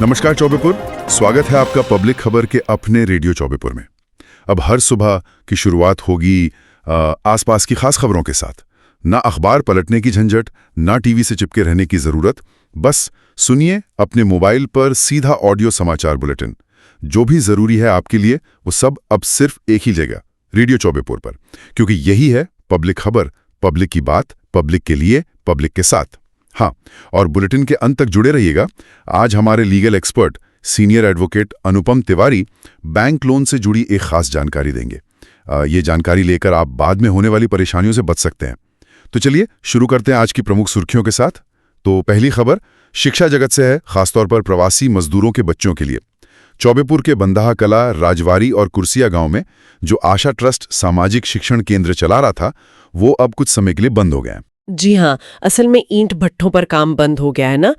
नमस्कार चौबेपुर, स्वागत है आपका पब्लिक खबर के अपने रेडियो चौबेपुर में। अब हर सुबह की शुरुआत होगी आसपास की खास खबरों के साथ। ना अखबार पलटने की झंझट, ना टीवी से चिपके रहने की जरूरत। बस सुनिए अपने मोबाइल पर सीधा ऑडियो समाचार बुलेटिन। जो भी जरूरी है आपके लिए वो सब अब सिर्फ एक ही जगह, रेडियो चौबेपुर पर, क्योंकि यही है पब्लिक खबर, पब्लिक की बात, पब्लिक के लिए, पब्लिक के साथ। हाँ, और बुलेटिन के अंत तक जुड़े रहिएगा। आज हमारे लीगल एक्सपर्ट सीनियर एडवोकेट अनुपम तिवारी बैंक लोन से जुड़ी एक खास जानकारी देंगे। ये जानकारी लेकर आप बाद में होने वाली परेशानियों से बच सकते हैं। तो चलिए शुरू करते हैं आज की प्रमुख सुर्खियों के साथ। तो पहली खबर शिक्षा जगत से है, खासतौर पर प्रवासी मजदूरों के बच्चों के लिए। चौबेपुर के बंदाहा कला, राजवारी और कुर्सिया गांव में जो आशा ट्रस्ट सामाजिक शिक्षण केंद्र चला रहा था, वो अब कुछ समय के लिए बंद हो गया है। जी हाँ, असल में ईंट भट्ठों पर काम बंद हो गया है ना,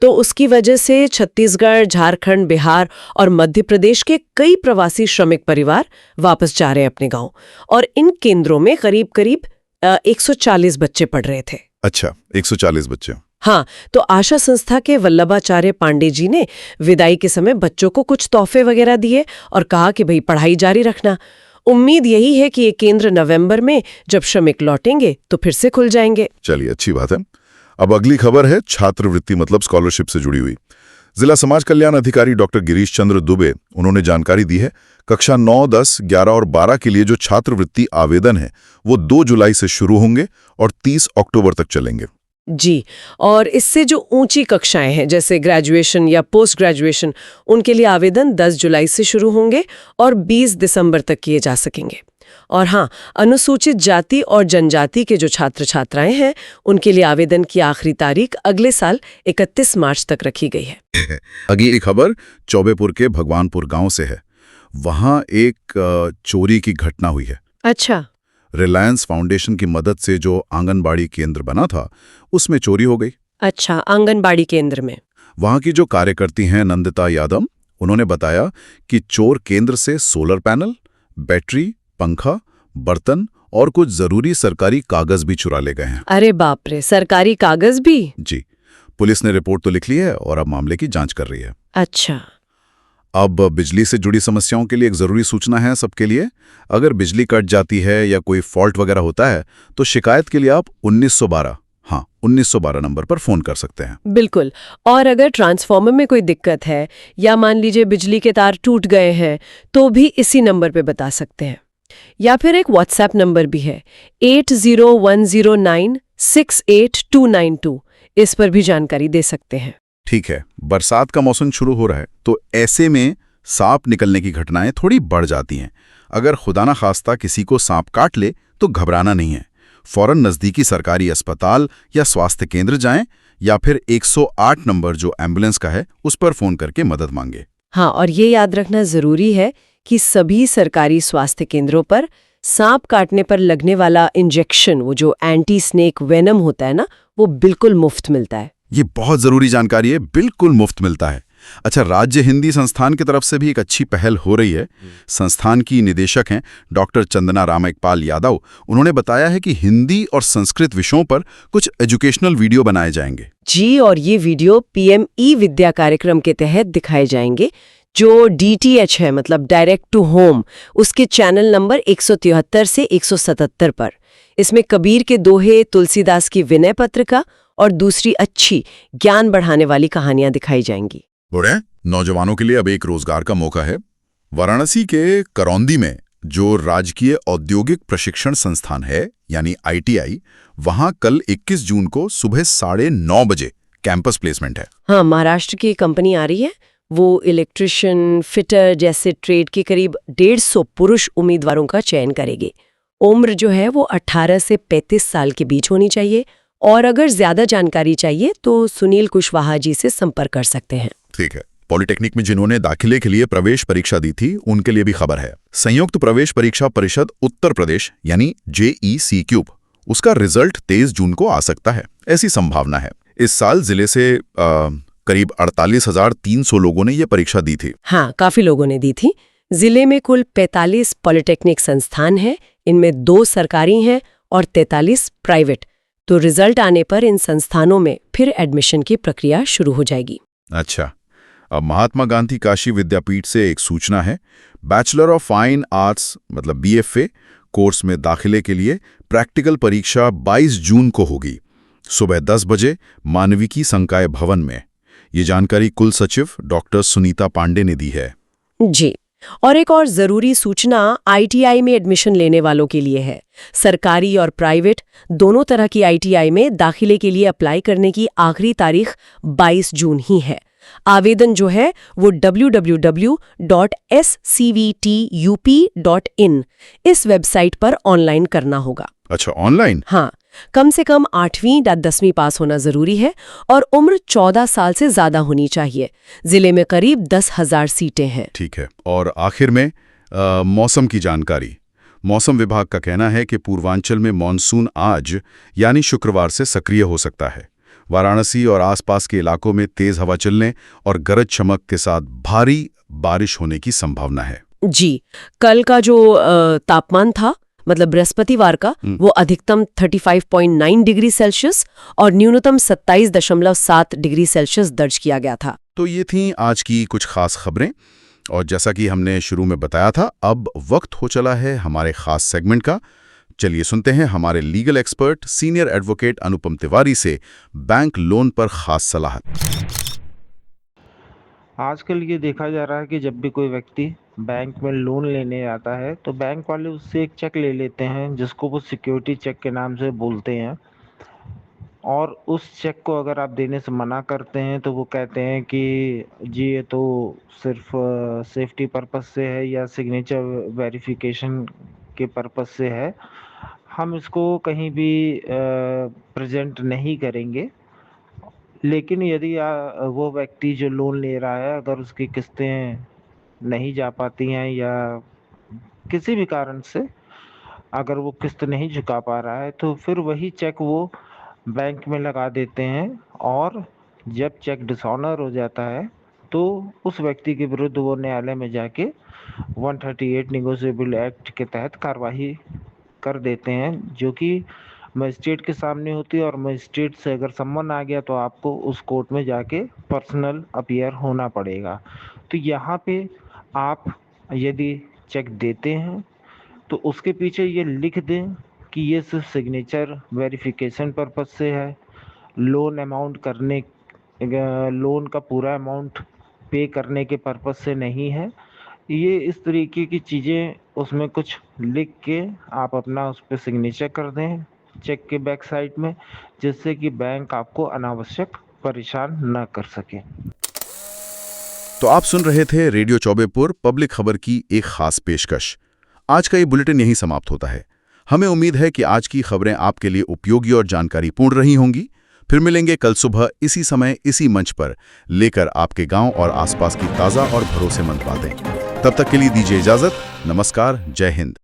तो उसकी वजह से छत्तीसगढ़, झारखंड, बिहार और मध्य प्रदेश के कई प्रवासी श्रमिक परिवार वापस जा रहे हैं अपने गांव। और इन केंद्रों में करीब करीब 140 बच्चे पढ़ रहे थे। अच्छा, 140 बच्चे। हाँ, तो आशा संस्था के वल्लभाचार्य पांडे जी ने विदाई के समय बच्चों को कुछ तोहफे वगैरह दिए और कहा कि भाई पढ़ाई जारी रखना। उम्मीद यही है कि ये केंद्र नवंबर में जब श्रमिक लौटेंगे तो फिर से खुल जाएंगे। चलिए, अच्छी बात है। अब अगली खबर है छात्रवृत्ति मतलब स्कॉलरशिप से जुड़ी हुई। जिला समाज कल्याण अधिकारी डॉक्टर गिरीश चंद्र दुबे, उन्होंने जानकारी दी है कक्षा 9, 10, 11 और 12 के लिए जो छात्रवृत्ति आवेदन है वो 2 जुलाई से शुरू होंगे और 30 अक्टूबर तक चलेंगे। जी, और इससे जो ऊंची कक्षाएं हैं जैसे ग्रेजुएशन या पोस्ट ग्रेजुएशन, उनके लिए आवेदन 10 जुलाई से शुरू होंगे और 20 दिसंबर तक किए जा सकेंगे। और हाँ, अनुसूचित जाति और जनजाति के जो छात्र छात्राएं हैं उनके लिए आवेदन की आखिरी तारीख अगले साल 31 मार्च तक रखी गई है। अगली खबर चौबेपुर के भगवानपुर गांव से है। वहां एक चोरी की घटना हुई है। अच्छा। रिलायंस फाउंडेशन की मदद से जो आंगनबाड़ी केंद्र बना था उसमें चोरी हो गई। अच्छा, आंगनबाड़ी केंद्र में। वहां की जो कार्यकर्ती हैं नंदिता यादव, उन्होंने बताया कि चोर केंद्र से सोलर पैनल, बैटरी, पंखा, बर्तन और कुछ जरूरी सरकारी कागज भी चुरा ले गए हैं। अरे बाप रे, सरकारी कागज भी? जी, पुलिस ने रिपोर्ट तो लिख ली है और अब मामले की जांच कर रही है। अच्छा। अब बिजली से जुड़ी समस्याओं के लिए एक जरूरी सूचना है सबके लिए। अगर बिजली कट जाती है या कोई फॉल्ट वगैरह होता है तो शिकायत के लिए आप 1912 नंबर पर फोन कर सकते हैं। बिल्कुल। और अगर ट्रांसफार्मर में कोई दिक्कत है या मान लीजिए बिजली के तार टूट गए हैं तो भी इसी नंबर पे बता सकते हैं। या फिर एक व्हाट्सएप नंबर भी है 8010968292, इस पर भी जानकारी दे सकते हैं। ठीक है, बरसात का मौसम शुरू हो रहा है तो ऐसे में सांप निकलने की घटनाएं थोड़ी बढ़ जाती हैं। अगर खुदा ना खास्ता किसी को सांप काट ले तो घबराना नहीं है। फौरन नजदीकी सरकारी अस्पताल या स्वास्थ्य केंद्र जाएं या फिर 108 नंबर जो एम्बुलेंस का है उस पर फोन करके मदद मांगे। हाँ, और ये याद रखना जरूरी है कि सभी सरकारी स्वास्थ्य केंद्रों पर सांप काटने पर लगने वाला इंजेक्शन, वो जो एंटी स्नेक वेनम होता है ना, वो बिल्कुल मुफ्त मिलता है। ये बहुत जरूरी जानकारी है, बिल्कुल मुफ्त मिलता है। अच्छा, राज्य हिंदी संस्थान की तरफ से भी एक अच्छी पहल हो रही है। संस्थान की निदेशक हैं डॉक्टर चंदना रामपाल यादव। उन्होंने बताया है कि हिंदी और संस्कृत विषयों पर कुछ एजुकेशनल वीडियो बनाए जाएंगे। जी, और ये वीडियो पीएम ई विद्या कार्यक्रम के तहत दिखाए जाएंगे जो DTH है, मतलब डायरेक्ट टू होम, उसके चैनल नंबर 173 से 177 पर। इसमें कबीर के दोहे, तुलसीदास की विनय पत्रिका और दूसरी अच्छी ज्ञान बढ़ाने वाली कहानियां दिखाई जाएंगी। बुढ़े नौजवानों के लिए अब एक रोजगार का मौका है। वाराणसी के करौंदी में जो राजकीय औद्योगिक प्रशिक्षण संस्थान है यानी ITI, वहां कल 21 जून को सुबह 9:30 बजे कैंपस प्लेसमेंट है। हाँ, महाराष्ट्र की कंपनी आ रही है। वो इलेक्ट्रिशियन, फिटर जैसे ट्रेड के करीब 150 पुरुष उम्मीदवारों का चयन करेगी। उम्र जो है वो 18 से 35 साल के बीच होनी चाहिए। और अगर ज्यादा जानकारी चाहिए तो सुनील कुशवाहा जी से संपर्क कर सकते हैं। ठीक है। पॉलिटेक्निक में जिन्होंने दाखिले के लिए प्रवेश परीक्षा दी थी उनके लिए भी खबर है। संयुक्त प्रवेश परीक्षा परिषद उत्तर प्रदेश यानी JEC, उसका रिजल्ट 23 जून को आ सकता है, ऐसी संभावना है। इस साल जिले से करीब 48,300 लोगों ने ये परीक्षा दी थी। हाँ, काफी लोगों ने दी थी। जिले में कुल 45 पॉलिटेक्निक संस्थान हैं, इनमें 2 सरकारी हैं और 43 प्राइवेट। तो रिजल्ट आने पर इन संस्थानों में फिर एडमिशन की प्रक्रिया शुरू हो जाएगी। अच्छा, अब महात्मा गांधी काशी विद्यापीठ से एक सूचना है, बैचलर ऑफ फाइन आर्ट्स मतलब BFA कोर्स में दाखिले के लिए प्रैक्टिकल परीक्षा 22 जून को होगी, सुबह 10 बजे मानविकी संकाय भवन में। ये जानकारी कुल सचिव डॉक्टर सुनीता पांडे ने दी है। जी, और एक और जरूरी सूचना ITI में एडमिशन लेने वालों के लिए है। सरकारी और प्राइवेट दोनों तरह की ITI में दाखिले के लिए अप्लाई करने की आखिरी तारीख 22 जून ही है। आवेदन जो है वो www.scvtup.in इस वेबसाइट पर ऑनलाइन करना होगा। अच्छा, ऑनलाइन? हाँ, कम से कम 8वीं या 10वीं पास होना जरूरी है और उम्र 14 साल से ज्यादा होनी चाहिए। जिले में करीब 10,000 सीटें हैं। ठीक है। और आखिर में मौसम की जानकारी। मौसम विभाग का कहना है कि पूर्वांचल में मानसून आज यानी शुक्रवार से सक्रिय हो सकता है। वाराणसी और आसपास के इलाकों में तेज हवा चलने और गरज चमक के साथ भारी बारिश होने की संभावना है। जी, कल का जो तापमान था मतलब बृहस्पतिवार का, वो अधिकतम 35.9 डिग्री सेल्सियस और न्यूनतम 27.7 डिग्री सेल्सियस दर्ज किया गया था। तो ये थी आज की कुछ खास खबरें, और जैसा कि हमने शुरू में बताया था, अब वक्त हो चला है हमारे खास सेगमेंट का। चलिए सुनते हैं हमारे लीगल एक्सपर्ट सीनियर एडवोकेट अनुपम तिवारी से बैंक लोन पर खास सलाह। आजकल ये देखा जा रहा है कि जब भी कोई व्यक्ति बैंक में लोन लेने आता है तो बैंक वाले उससे एक चेक ले लेते हैं जिसको वो सिक्योरिटी चेक के नाम से बोलते हैं, और उस चेक को अगर आप देने से मना करते हैं तो वो कहते हैं कि जी ये तो सिर्फ सेफ्टी पर्पस से है या सिग्नेचर वेरिफिकेशन के पर्पस से है, हम इसको कहीं भी प्रेजेंट नहीं करेंगे। लेकिन यदि वो व्यक्ति जो लोन ले रहा है अगर उसकी किस्तें नहीं जा पाती हैं या किसी भी कारण से अगर वो किस्त नहीं चुका पा रहा है तो फिर वही चेक वो बैंक में लगा देते हैं, और जब चेक डिसऑनर हो जाता है तो उस व्यक्ति के विरुद्ध वो न्यायालय में जाके 138 निगोशिएबल एक्ट के तहत कार्रवाई कर देते हैं, जो कि मजिस्ट्रेट के सामने होती है। और मजिस्ट्रेट से अगर सम्मन आ गया तो आपको उस कोर्ट में जाके पर्सनल अपीयर होना पड़ेगा। तो यहाँ पे आप यदि चेक देते हैं तो उसके पीछे ये लिख दें कि ये सिर्फ सिग्नेचर वेरिफिकेशन पर्पस से है, लोन अमाउंट करने लोन का पूरा अमाउंट पे करने के पर्पस से नहीं है। ये इस तरीके की चीज़ें उसमें कुछ लिख के आप अपना उस पर सिग्नेचर कर दें चेक के बैक साइड में, जिससे कि बैंक आपको अनावश्यक परेशान न कर सके। तो आप सुन रहे थे रेडियो चौबेपुर पब्लिक खबर की एक खास पेशकश। आज का ये बुलेटिन यहीं समाप्त होता है। हमें उम्मीद है कि आज की खबरें आपके लिए उपयोगी और जानकारीपूर्ण रही होंगी। फिर मिलेंगे कल सुबह इसी समय इसी मंच पर, लेकर आपके गांव और आसपास की ताज़ा और भरोसेमंद बातें। तब तक के लिए दीजिए इजाजत। नमस्कार, जय हिंद।